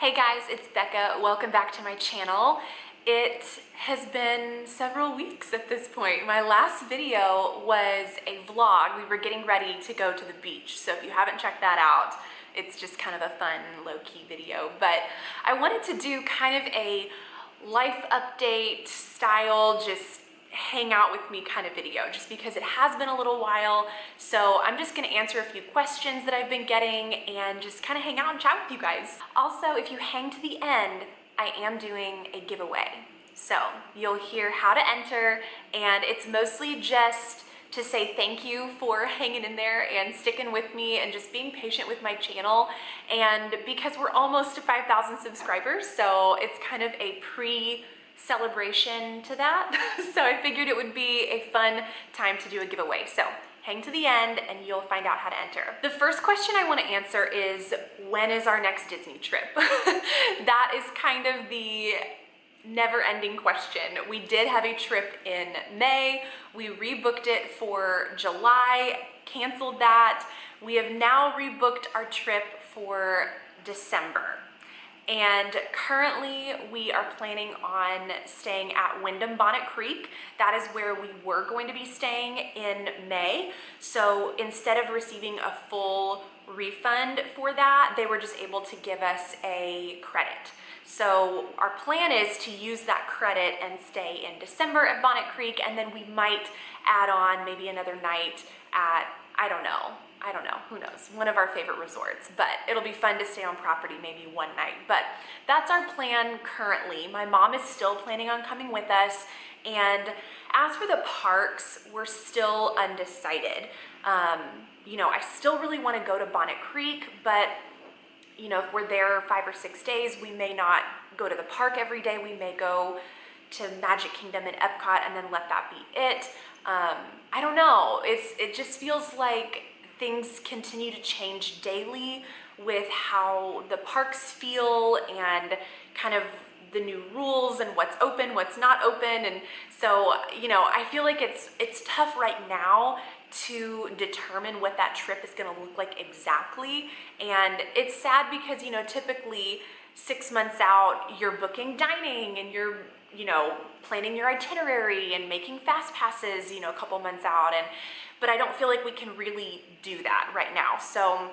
Hey guys, it's Bekah. Welcome back to my channel. It has been several weeks at this point. My last video was a vlog. We were getting ready to go to the beach. So if you haven't checked that out, it's just kind of a fun, low-key video. But I wanted to do kind of a life update style, just hang out with me kind of video, just because it has been a little while. So I'm just gonna answer a few questions that I've been getting and just kind of hang out and chat with you guys. Also, if you hang to the end, I am doing a giveaway. So you'll hear how to enter, and it's mostly just to say thank you for hanging in there and sticking with me and just being patient with my channel. And because we're almost to 5,000 subscribers, so it's kind of a celebration to that. So I figured it would be a fun time to do a giveaway. So hang to the end and you'll find out how to enter. The first question I want to answer is, when is our next Disney trip? That is kind of the never-ending question. We did have a trip in May. We rebooked it for July, canceled that. We have now rebooked our trip for December. And currently we are planning on staying at Wyndham Bonnet Creek. That is where we were going to be staying in May. So instead of receiving a full refund for that, they were just able to give us a credit. So our plan is to use that credit and stay in December at Bonnet Creek, and then we might add on maybe another night at, I don't know, who knows, one of our favorite resorts. But it'll be fun to stay on property maybe one night. But that's our plan currently. My mom is still planning on coming with us. And as for the parks, we're still undecided. You know, I still really want to go to Bonnet Creek, but you know, if we're there 5 or 6 days, we may not go to the park every day. We may go to Magic Kingdom and Epcot and then let that be it. I don't know. It just feels like things continue to change daily with how the parks feel and kind of the new rules and what's open, what's not open. And so, you know, I feel like it's tough right now to determine what that trip is going to look like exactly. And it's sad because, you know, typically 6 months out, you're booking dining and you're, you know, planning your itinerary and making fast passes, you know, a couple months out. But I don't feel like we can really do that right now. So,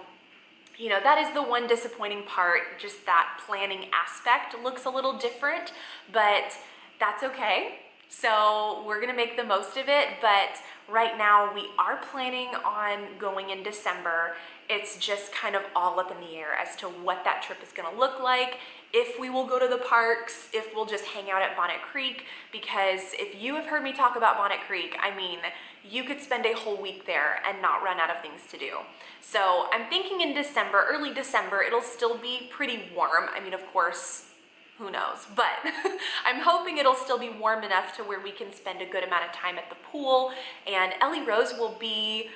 you know, that is the one disappointing part. Just that planning aspect looks a little different, but that's okay. So we're gonna make the most of it. But right now we are planning on going in December. It's just kind of all up in the air as to what that trip is gonna look like, if we will go to the parks, if we'll just hang out at Bonnet Creek. Because if you have heard me talk about Bonnet Creek, I mean, you could spend a whole week there and not run out of things to do. So I'm thinking in December, early December, it'll still be pretty warm. I mean, of course, who knows, but I'm hoping it'll still be warm enough to where we can spend a good amount of time at the pool. And Ellie Rose will be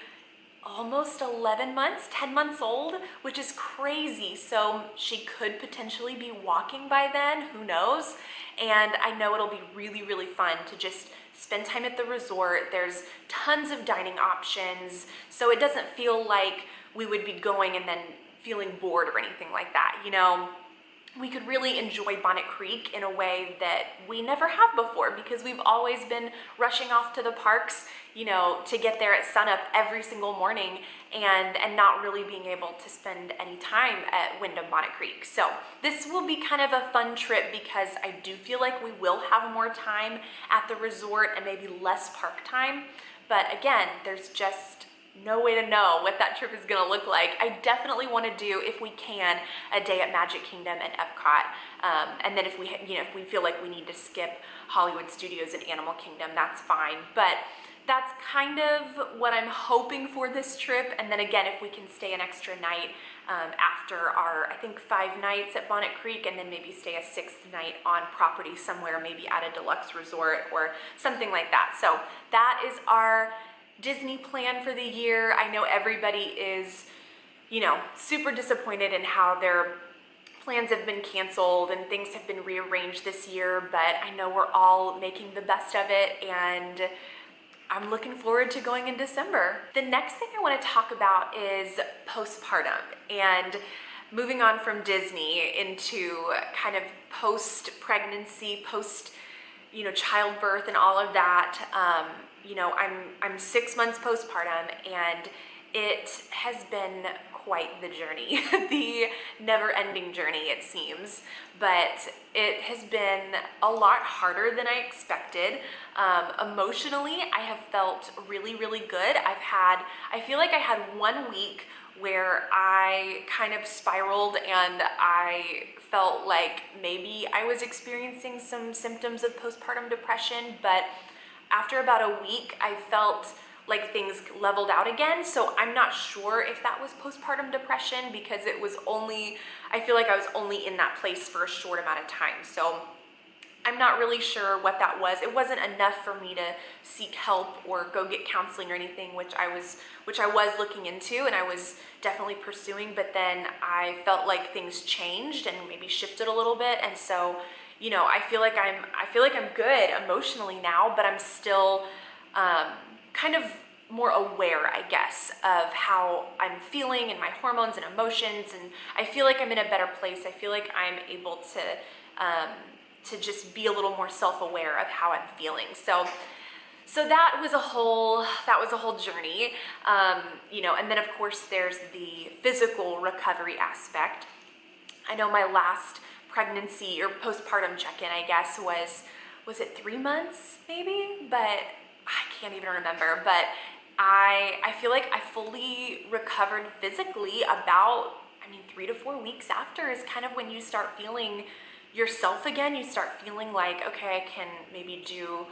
almost 11 months, 10 months old, which is crazy. So she could potentially be walking by then, who knows? And I know it'll be really, really fun to just spend time at the resort. There's tons of dining options, so it doesn't feel like we would be going and then feeling bored or anything like that, you know? We could really enjoy Bonnet Creek in a way that we never have before, because we've always been rushing off to the parks, you know, to get there at sunup every single morning and not really being able to spend any time at Wyndham Bonnet Creek. So this will be kind of a fun trip because I do feel like we will have more time at the resort and maybe less park time. But again, there's just no way to know what that trip is gonna look like. I definitely want to do, if we can, a day at Magic Kingdom and Epcot. And then if we, you know, if we feel like we need to skip Hollywood Studios and Animal Kingdom, that's fine. But that's kind of what I'm hoping for this trip. And then again, if we can stay an extra night after our, I think, 5 nights at Bonnet Creek, and then maybe stay a 6th night on property somewhere, maybe at a deluxe resort or something like that. So that is our Disney plan for the year. I know everybody is, you know, super disappointed in how their plans have been canceled and things have been rearranged this year, but I know we're all making the best of it, and I'm looking forward to going in December. The next thing I want to talk about is postpartum. And moving on from Disney into kind of post-pregnancy, childbirth and all of that. I'm 6 months postpartum, and it has been quite the journey, the never-ending journey, it seems. But it has been a lot harder than I expected. Emotionally, I have felt really, really good. I feel like I had 1 week where I kind of spiraled, and I felt like maybe I was experiencing some symptoms of postpartum depression, but after about a week, I felt like things leveled out again. So I'm not sure if that was postpartum depression, because I feel like I was only in that place for a short amount of time. So I'm not really sure what that was. It wasn't enough for me to seek help or go get counseling or anything, which I was looking into and I was definitely pursuing, but then I felt like things changed and maybe shifted a little bit. And so, I feel like I'm good emotionally now, but I'm still kind of more aware, I guess, of how I'm feeling and my hormones and emotions, and I feel like I'm in a better place. I feel like I'm able to just be a little more self-aware of how I'm feeling. So that was a whole journey, and then of course there's the physical recovery aspect. I know my last pregnancy or postpartum check-in, I guess, was it 3 months maybe? But I can't even remember. But I feel like I fully recovered physically about, 3 to 4 weeks after is kind of when you start feeling yourself again. You start feeling like, okay, I can maybe do,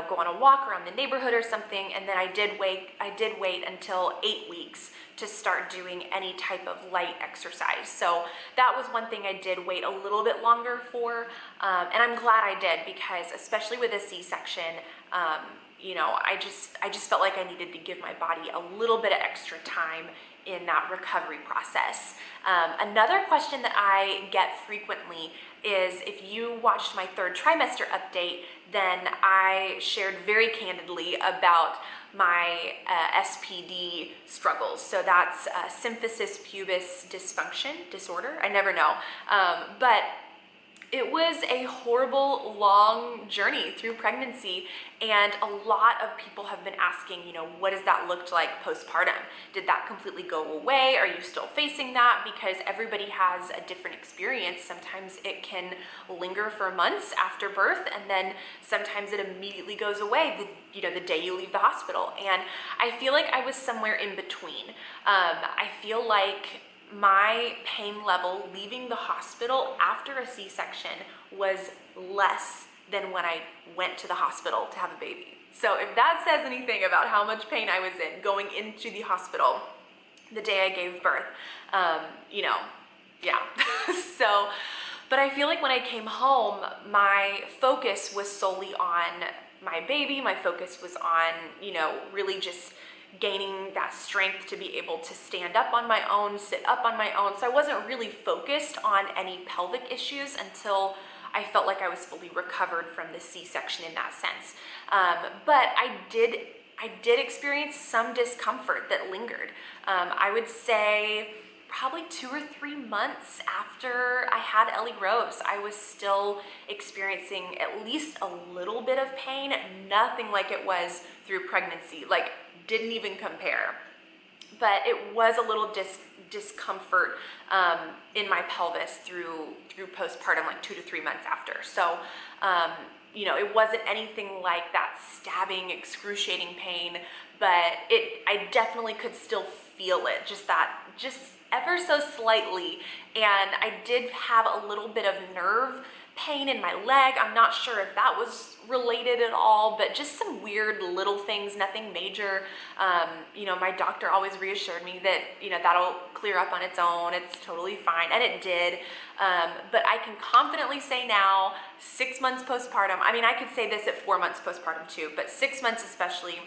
go on a walk around the neighborhood or something. And then I did wait until 8 weeks to start doing any type of light exercise. So that was one thing I did wait a little bit longer for. And I'm glad I did, because especially with a C-section, I just felt like I needed to give my body a little bit of extra time in that recovery process. Another question that I get frequently is, if you watched my 3rd trimester update, then I shared very candidly about my SPD struggles. So that's symphysis pubis dysfunction disorder. I never know. But it was a horrible, long journey through pregnancy, and a lot of people have been asking, what does that look like postpartum? Did that completely go away? Are you still facing that? Because everybody has a different experience. Sometimes it can linger for months after birth, and then sometimes it immediately goes away the day you leave the hospital. And I feel like I was somewhere in between. I feel like my pain level leaving the hospital after a C-section was less than when I went to the hospital to have a baby. So if that says anything about how much pain I was in going into the hospital the day I gave birth, yeah. So, but I feel like when I came home, my focus was solely on my baby. My focus was on, really just gaining that strength to be able to stand up on my own, sit up on my own. So I wasn't really focused on any pelvic issues until I felt like I was fully recovered from the C-section in that sense. But I did experience some discomfort that lingered. I would say probably 2 or 3 months after I had Ellie Rose, I was still experiencing at least a little bit of pain, nothing like it was through pregnancy, like didn't even compare. But it was a little discomfort in my pelvis through postpartum, like 2 to 3 months after. So, it wasn't anything like that stabbing, excruciating pain, but I definitely could still feel it, just ever so slightly. And I did have a little bit of nerve pain in my leg. I'm not sure if that was related at all, but just some weird little things, nothing major. My doctor always reassured me that, that'll clear up on its own. It's totally fine. And it did. But I can confidently say now, 6 months postpartum, I could say this at 4 months postpartum too, but 6 months especially,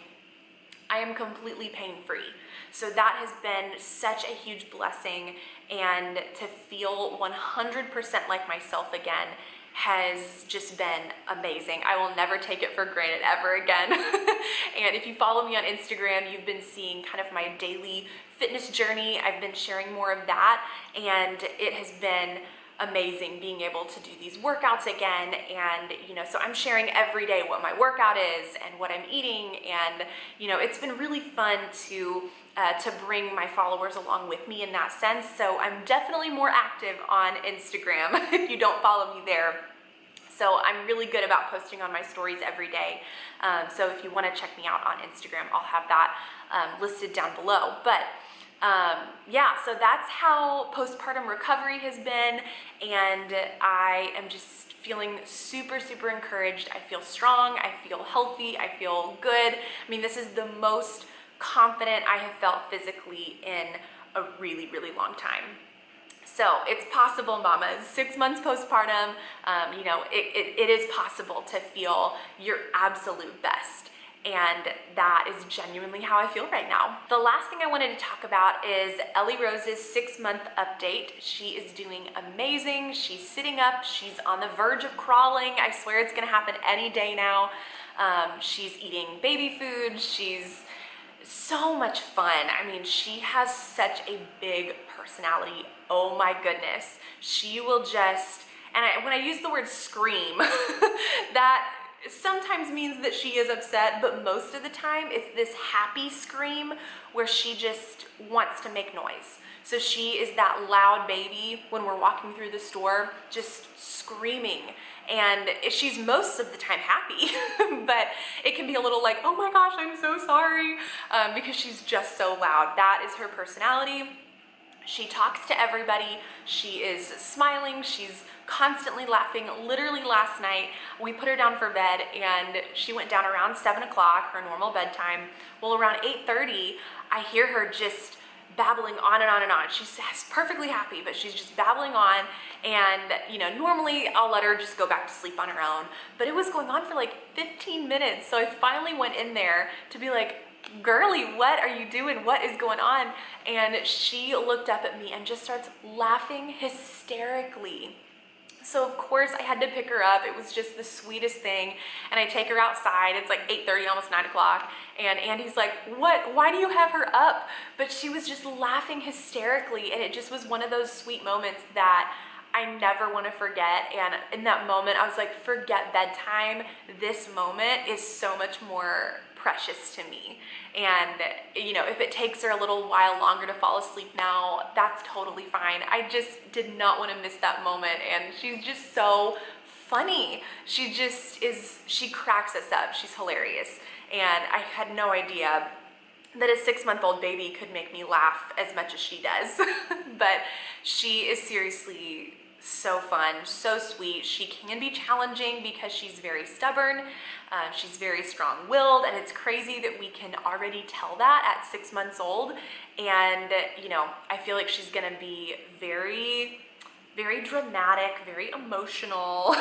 I am completely pain-free. So that has been such a huge blessing, and to feel 100% like myself again has just been amazing. I will never take it for granted ever again. And if you follow me on Instagram, you've been seeing kind of my daily fitness journey. I've been sharing more of that, and it has been amazing being able to do these workouts again. And so I'm sharing every day what my workout is and what I'm eating, and it's been really fun to bring my followers along with me in that sense. So I'm definitely more active on Instagram if you don't follow me there. So I'm really good about posting on my stories every day. So if you want to check me out on Instagram, I'll have that listed down below. But yeah, so that's how postpartum recovery has been, and I am just feeling super, super encouraged. I feel strong, I feel healthy, I feel good. I mean, this is the most confident I have felt physically in a really, really long time. So it's possible, mamas. 6 months postpartum, it is possible to feel your absolute best. And that is genuinely how I feel right now. The last thing I wanted to talk about is Ellie Rose's 6-month update. She is doing amazing. She's sitting up. She's on the verge of crawling. I swear it's gonna happen any day now. She's eating baby food. She's so much fun. I mean, she has such a big personality. Oh my goodness. She will just, and when I use the word scream, that sometimes means that she is upset, but most of the time it's this happy scream where she just wants to make noise. So she is that loud baby when we're walking through the store, just screaming. And she's most of the time happy, but it can be a little like, oh my gosh, I'm so sorry, because she's just so loud. That is her personality. She talks to everybody. She is smiling. She's constantly laughing. Literally last night, we put her down for bed and she went down around 7 o'clock, her normal bedtime. Well, around 8:30, I hear her just babbling on and on and on. She's perfectly happy, but she's just babbling on. And normally I'll let her just go back to sleep on her own, but it was going on for like 15 minutes. So I finally went in there to be like, girly, what are you doing? What is going on? And she looked up at me and just starts laughing hysterically. So of course I had to pick her up. It was just the sweetest thing. And I take her outside. It's like 8:30, almost 9 o'clock. And Andy's like, what? Why do you have her up? But she was just laughing hysterically. And it just was one of those sweet moments that I never want to forget. And in that moment, I was like, forget bedtime. This moment is so much more precious to me. And if it takes her a little while longer to fall asleep now, that's totally fine. I just did not want to miss that moment. And she's just so funny. She just is, she cracks us up. She's hilarious. And I had no idea that a 6-month-old baby could make me laugh as much as she does. But she is seriously so fun, so sweet. She can be challenging because she's very stubborn. She's very strong-willed, and it's crazy that we can already tell that at 6 months old. And I feel like she's gonna be very, very dramatic, very emotional.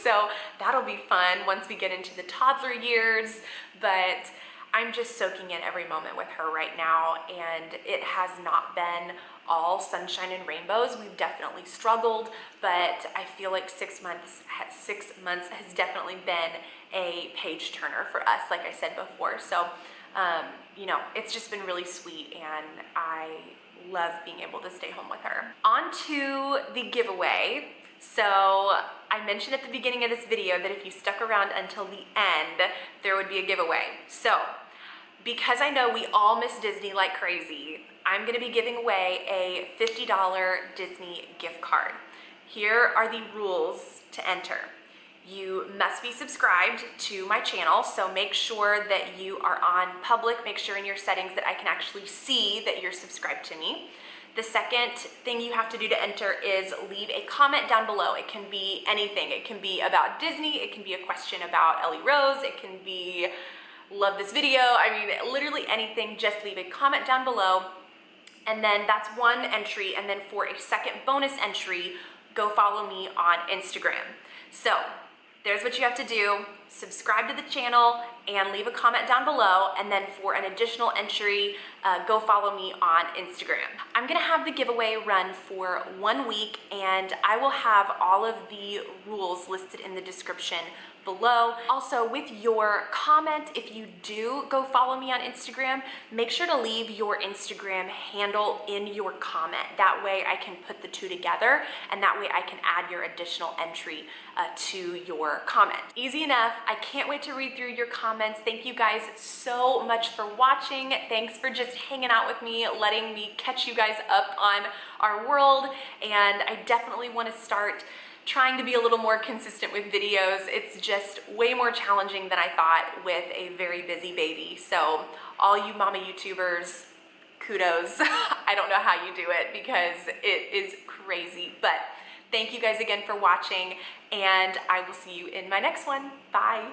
So that'll be fun once we get into the toddler years. But I'm just soaking in every moment with her right now, and it has not been all sunshine and rainbows. We've definitely struggled, but I feel like 6 months has definitely been a page turner for us, like I said before. So, it's just been really sweet, and I love being able to stay home with her. On to the giveaway. So I mentioned at the beginning of this video that if you stuck around until the end, there would be a giveaway. So because I know we all miss Disney like crazy, I'm gonna be giving away a $50 Disney gift card. Here are the rules to enter. You must be subscribed to my channel, so make sure that you are on public. Make sure in your settings that I can actually see that you're subscribed to me. The second thing you have to do to enter is leave a comment down below. It can be anything. It can be about Disney. It can be a question about Ellie Rose. It can be, love this video. I mean, literally anything. Just leave a comment down below. And then that's one entry. And then for a second bonus entry, go follow me on Instagram. So there's what you have to do. subscribe to the channel and leave a comment down below, and then for an additional entry, go follow me on Instagram. I'm gonna have the giveaway run for 1 week, and I will have all of the rules listed in the description below. Also, with your comment, if you do go follow me on Instagram, make sure to leave your Instagram handle in your comment. That way I can put the two together, and that way I can add your additional entry to your comment. Easy enough. I can't wait to read through your comments. Thank you guys so much for watching. Thanks for just hanging out with me, letting me catch you guys up on our world, and I definitely want to start trying to be a little more consistent with videos. It's just way more challenging than I thought with a very busy baby. So all you mama YouTubers, kudos. I don't know how you do it because it is crazy, but thank you guys again for watching, and I will see you in my next one. Bye.